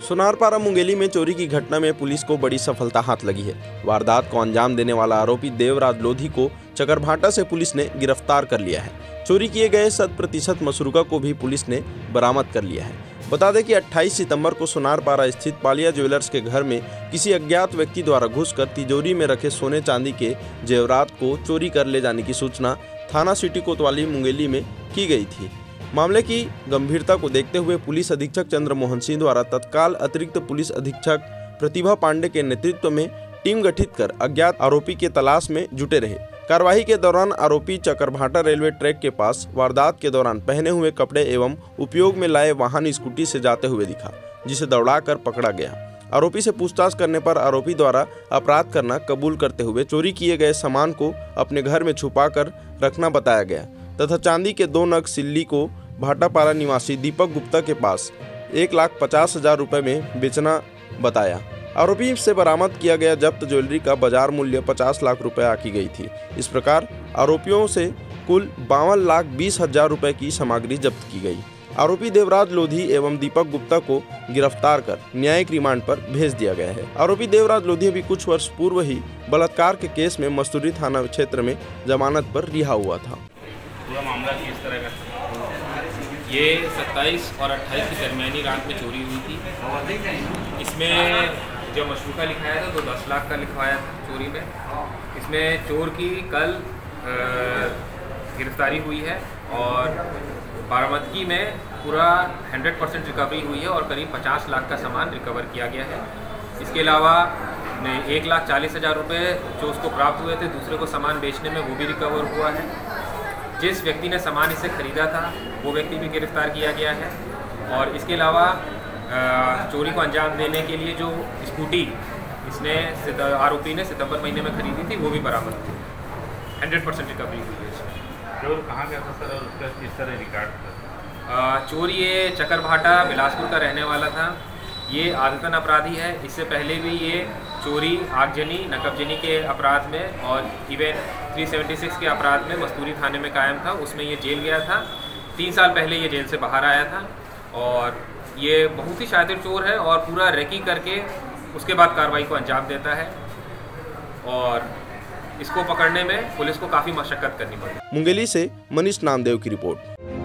सोनारपारा मुंगेली में चोरी की घटना में पुलिस को बड़ी सफलता हाथ लगी है। वारदात को अंजाम देने वाला आरोपी देवराज लोधी को चकरभाटा से पुलिस ने गिरफ्तार कर लिया है। चोरी किए गए 100% मसरूका को भी पुलिस ने बरामद कर लिया है। बता दें कि 28 सितंबर को सोनारपारा स्थित पालिया ज्वेलर्स के घर में किसी अज्ञात व्यक्ति द्वारा घुसकर तिजोरी में रखे सोने चांदी के जेवरात को चोरी कर ले जाने की सूचना थाना सिटी कोतवाली मुंगेली में की गई थी। मामले की गंभीरता को देखते हुए पुलिस अधीक्षक चंद्रमोहन सिंह द्वारा तत्काल अतिरिक्त पुलिस अधीक्षक प्रतिभा पांडे के नेतृत्व में टीम गठित कर अज्ञात आरोपी के तलाश में जुटे रहे। कार्रवाई के दौरान आरोपी चकरभाटा रेलवे ट्रैक के पास वारदात के दौरान पहने हुए कपड़े एवं उपयोग में लाए वाहन स्कूटी से जाते हुए दिखा, जिसे दौड़ाकर पकड़ा गया। आरोपी से पूछताछ करने पर आरोपी द्वारा अपराध करना कबूल करते हुए चोरी किए गए सामान को अपने घर में छुपा कर रखना बताया गया तथा चांदी के 2 नग सिल्ली को भाटापारा निवासी दीपक गुप्ता के पास 1,50,000 रुपये में बेचना बताया। आरोपी से बरामद किया गया जब्त ज्वेलरी का बाजार मूल्य 50 लाख रुपए आकी गई थी। इस प्रकार आरोपियों से कुल 52,20,000 रुपए की सामग्री जब्त की गई। आरोपी देवराज लोधी एवं दीपक गुप्ता को गिरफ्तार कर न्यायिक रिमांड पर भेज दिया गया है। आरोपी देवराज लोधी अभी कुछ वर्ष पूर्व ही बलात्कार के केस में मस्तूरी थाना क्षेत्र में जमानत पर रिहा हुआ था। पूरा मामला किस तरह का? ये 27 और 28 की दरमियानी रात में चोरी हुई थी। इसमें जो मशरूका लिखाया था तो 10 लाख का लिखवाया था चोरी में। इसमें चोर की कल गिरफ्तारी हुई है और बरामदगी में पूरा 100% रिकवरी हुई है और करीब 50 लाख का सामान रिकवर किया गया है। इसके अलावा 1,40,000 रुपये जो उसको प्राप्त हुए थे दूसरे को सामान बेचने में, वो भी रिकवर हुआ है। जिस व्यक्ति ने सामान इसे खरीदा था वो व्यक्ति भी गिरफ्तार किया गया है और इसके अलावा चोरी को अंजाम देने के लिए जो स्कूटी इसने आरोपी ने सितंबर महीने में खरीदी थी वो भी बरामद हुई। 100% रिकवरी हुई है इसमें। चोर कहाँ गया था सर और उसका किस तरह रिकॉर्ड था? चोर ये चकरभाटा बिलासपुर का रहने वाला था। ये आदतन अपराधी है। इससे पहले भी ये चोरी, आगजनी, नकबजनी के अपराध में और इवन 376 के अपराध में मस्तूरी थाने में कायम था। उसमें ये जेल गया था। 3 साल पहले ये जेल से बाहर आया था और ये बहुत ही शातिर चोर है और पूरा रेकी करके उसके बाद कार्रवाई को अंजाम देता है और इसको पकड़ने में पुलिस को काफ़ी मशक्कत करनी पड़ी। मुंगेली से मनीष नामदेव की रिपोर्ट।